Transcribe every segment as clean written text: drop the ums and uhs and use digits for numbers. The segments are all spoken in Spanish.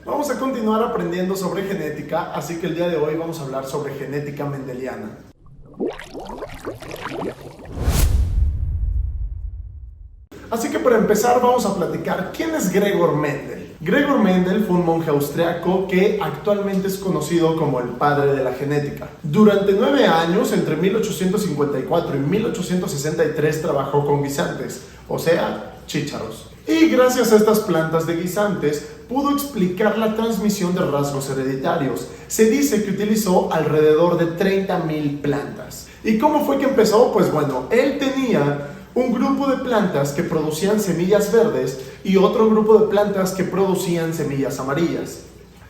Vamos a continuar aprendiendo sobre genética, así que el día de hoy vamos a hablar sobre genética mendeliana. Así que para empezar vamos a platicar quién es Gregor Mendel. Gregor Mendel fue un monje austriaco que actualmente es conocido como el padre de la genética. Durante 9 años, entre 1854 y 1863, trabajó con guisantes, o sea, chícharos. Y gracias a estas plantas de guisantes pudo explicar la transmisión de rasgos hereditarios. Se dice que utilizó alrededor de 30,000 plantas. ¿Y cómo fue que empezó? Pues bueno, él tenía un grupo de plantas que producían semillas verdes y otro grupo de plantas que producían semillas amarillas.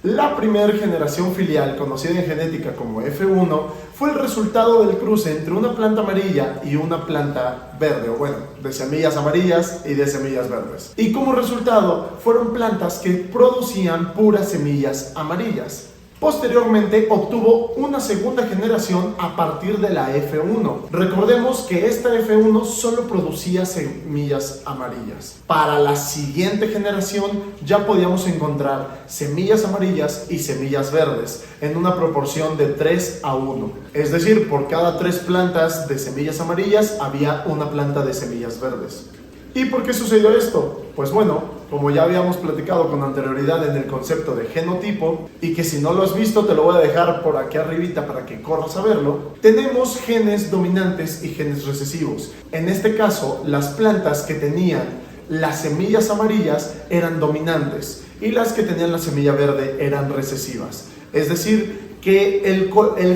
La primera generación filial, conocida en genética como F1, fue el resultado del cruce entre una planta amarilla y una planta verde, o bueno, de semillas amarillas y de semillas verdes. Y como resultado, fueron plantas que producían puras semillas amarillas. Posteriormente obtuvo una segunda generación a partir de la F1. Recordemos que esta F1 solo producía semillas amarillas. Para la siguiente generación ya podíamos encontrar semillas amarillas y semillas verdes en una proporción de 3:1. Es decir, por cada 3 plantas de semillas amarillas había una planta de semillas verdes. ¿Y por qué sucedió esto? Pues bueno, como ya habíamos platicado con anterioridad en el concepto de genotipo, y que si no lo has visto te lo voy a dejar por aquí arribita para que corras a verlo, tenemos genes dominantes y genes recesivos. En este caso, las plantas que tenían las semillas amarillas eran dominantes y las que tenían la semilla verde eran recesivas. Es decir, que el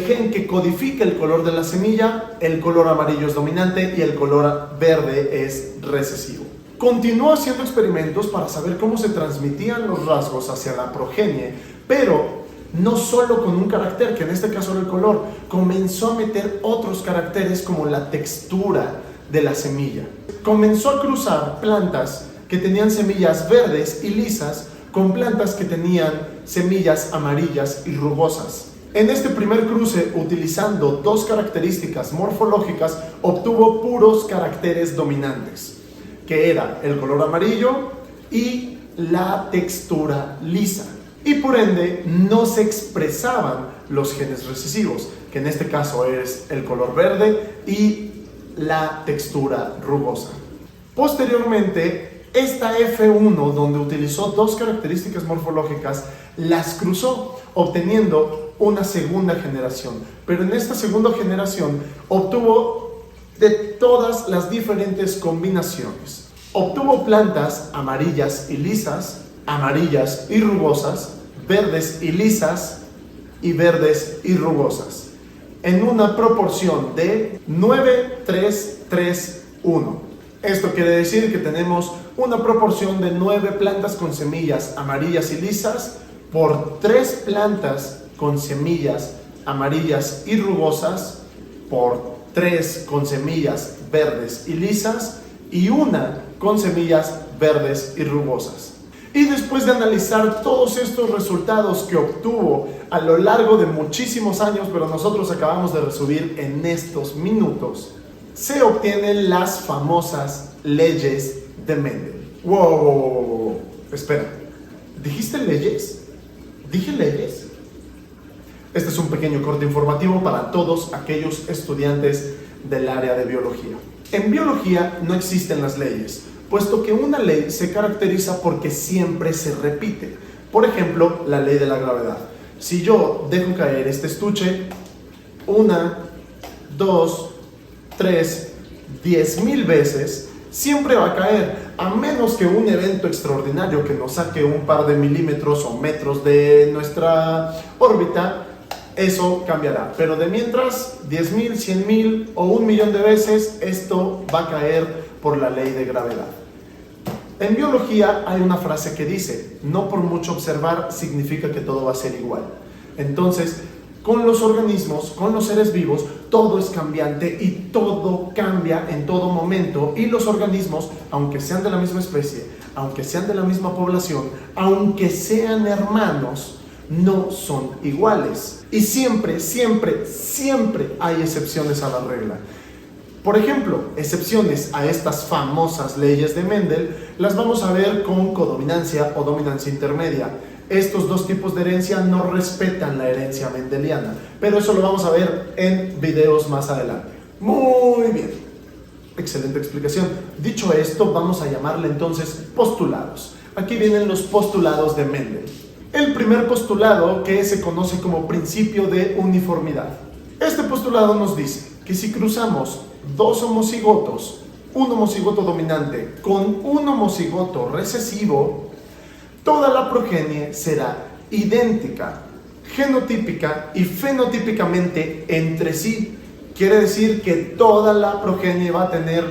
gen que codifica el color de la semilla, el color amarillo es dominante y el color verde es recesivo. Continuó haciendo experimentos para saber cómo se transmitían los rasgos hacia la progenie, pero no solo con un carácter, que en este caso era el color, comenzó a meter otros caracteres como la textura de la semilla. Comenzó a cruzar plantas que tenían semillas verdes y lisas con plantas que tenían semillas amarillas y rugosas. En este primer cruce, utilizando 2 características morfológicas, obtuvo puros caracteres dominantes, que era el color amarillo y la textura lisa. Y por ende, no se expresaban los genes recesivos, que en este caso es el color verde y la textura rugosa. Posteriormente, esta F1, donde utilizó 2 características morfológicas, las cruzó, obteniendo una segunda generación. Pero en esta segunda generación obtuvo de todas las diferentes combinaciones. Obtuvo plantas amarillas y lisas, amarillas y rugosas, verdes y lisas y verdes y rugosas, en una proporción de 9:3:3:1. Esto quiere decir que tenemos una proporción de 9 plantas con semillas amarillas y lisas por 3 plantas con semillas amarillas y rugosas por 3 con semillas verdes y lisas y una con semillas verdes y rugosas. Y después de analizar todos estos resultados que obtuvo a lo largo de muchísimos años, pero nosotros acabamos de resumir en estos minutos, se obtienen las famosas leyes de Mendel. Wow. Espera, ¿dijiste leyes? ¿Dije leyes? Este es un pequeño corte informativo para todos aquellos estudiantes del área de biología. En biología no existen las leyes, puesto que una ley se caracteriza porque siempre se repite. Por ejemplo, la ley de la gravedad. Si yo dejo caer este estuche 1, 2, 3, 10,000 veces, siempre va a caer, a menos que un evento extraordinario que nos saque un par de milímetros o metros de nuestra órbita, eso cambiará. Pero de mientras, 10,000, 100,000 o 1,000,000 de veces, esto va a caer por la ley de gravedad. En biología hay una frase que dice, no por mucho observar significa que todo va a ser igual. Entonces, con los organismos, con los seres vivos, todo es cambiante y todo cambia en todo momento. Y los organismos, aunque sean de la misma especie, aunque sean de la misma población, aunque sean hermanos, no son iguales. Y siempre, siempre, siempre hay excepciones a la regla. Por ejemplo, excepciones a estas famosas leyes de Mendel las vamos a ver con codominancia o dominancia intermedia. Estos dos tipos de herencia no respetan la herencia mendeliana, pero eso lo vamos a ver en videos más adelante. Muy bien, excelente explicación. Dicho esto, vamos a llamarle entonces postulados. Aquí vienen los postulados de Mendel. El primer postulado, que se conoce como principio de uniformidad. Este postulado nos dice que si cruzamos dos homocigotos, un homocigoto dominante con un homocigoto recesivo, toda la progenie será idéntica, genotípica y fenotípicamente entre sí. Quiere decir que toda la progenie va a tener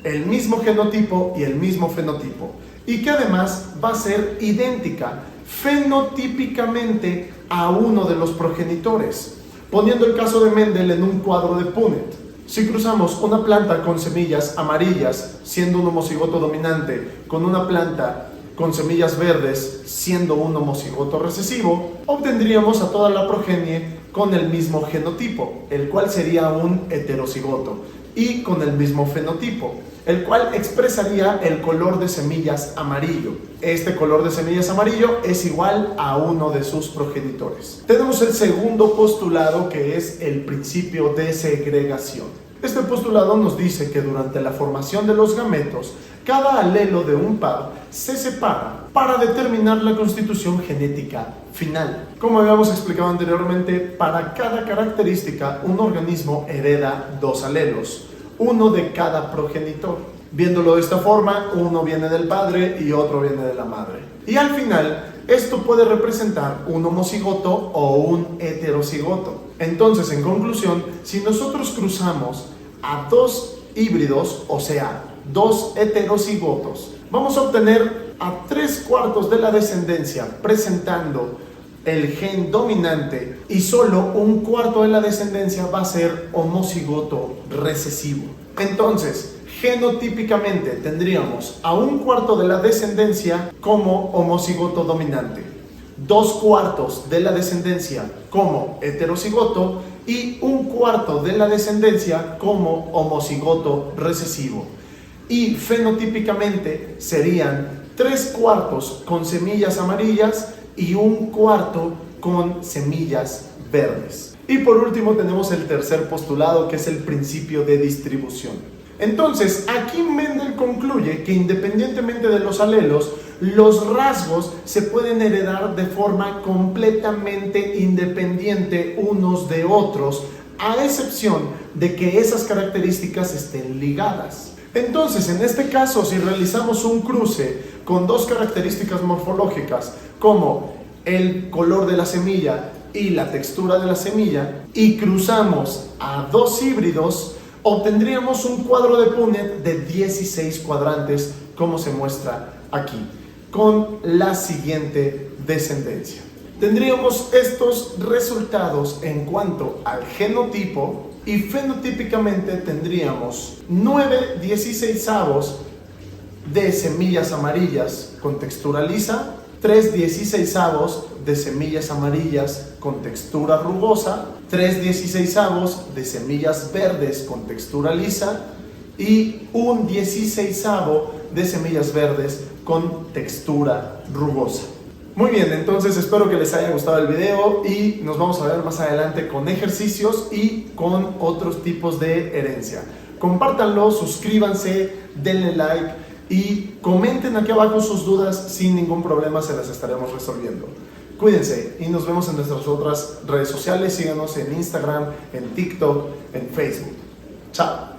el mismo genotipo y el mismo fenotipo, y que además va a ser idéntica fenotípicamente a uno de los progenitores. Poniendo el caso de Mendel en un cuadro de Punnett, si cruzamos una planta con semillas amarillas, siendo un homocigoto dominante, con una planta con semillas verdes, siendo un homocigoto recesivo, obtendríamos a toda la progenie con el mismo genotipo, el cual sería un heterocigoto, y con el mismo fenotipo, el cual expresaría el color de semillas amarillo. Este color de semillas amarillo es igual a uno de sus progenitores. Tenemos el segundo postulado, que es el principio de segregación. Este postulado nos dice que durante la formación de los gametos, cada alelo de un par se separa para determinar la constitución genética final. Como habíamos explicado anteriormente, para cada característica un organismo hereda dos alelos, uno de cada progenitor. Viéndolo de esta forma, uno viene del padre y otro viene de la madre. Y al final, esto puede representar un homocigoto o un heterocigoto. Entonces, en conclusión, si nosotros cruzamos a dos híbridos, o sea, dos heterocigotos, vamos a obtener a 3/4 de la descendencia presentando el gen dominante, y solo 1/4 de la descendencia va a ser homocigoto recesivo. Entonces, genotípicamente tendríamos a 1/4 de la descendencia como homocigoto dominante, 2/4 de la descendencia como heterocigoto y 1/4 de la descendencia como homocigoto recesivo. Y fenotípicamente serían 3/4 con semillas amarillas y 1/4 con semillas verdes. Y por último tenemos el tercer postulado, que es el principio de distribución. Entonces, aquí Mendel concluye que independientemente de los alelos, los rasgos se pueden heredar de forma completamente independiente unos de otros, a excepción de que esas características estén ligadas. Entonces, en este caso, si realizamos un cruce con dos características morfológicas, como el color de la semilla y la textura de la semilla, y cruzamos a dos híbridos, obtendríamos un cuadro de Punnett de 16 cuadrantes, como se muestra aquí, con la siguiente descendencia. Tendríamos estos resultados en cuanto al genotipo, y fenotípicamente tendríamos 9/16 de semillas amarillas con textura lisa, 3/16 de semillas amarillas con textura rugosa, 3/16 de semillas verdes con textura lisa y 1/16 de semillas verdes con textura rugosa. Muy bien, entonces espero que les haya gustado el video y nos vamos a ver más adelante con ejercicios y con otros tipos de herencia. Compártanlo, suscríbanse, denle like y comenten aquí abajo sus dudas. Sin ningún problema se las estaremos resolviendo. Cuídense y nos vemos en nuestras otras redes sociales. Síganos en Instagram, en TikTok, en Facebook. Chao.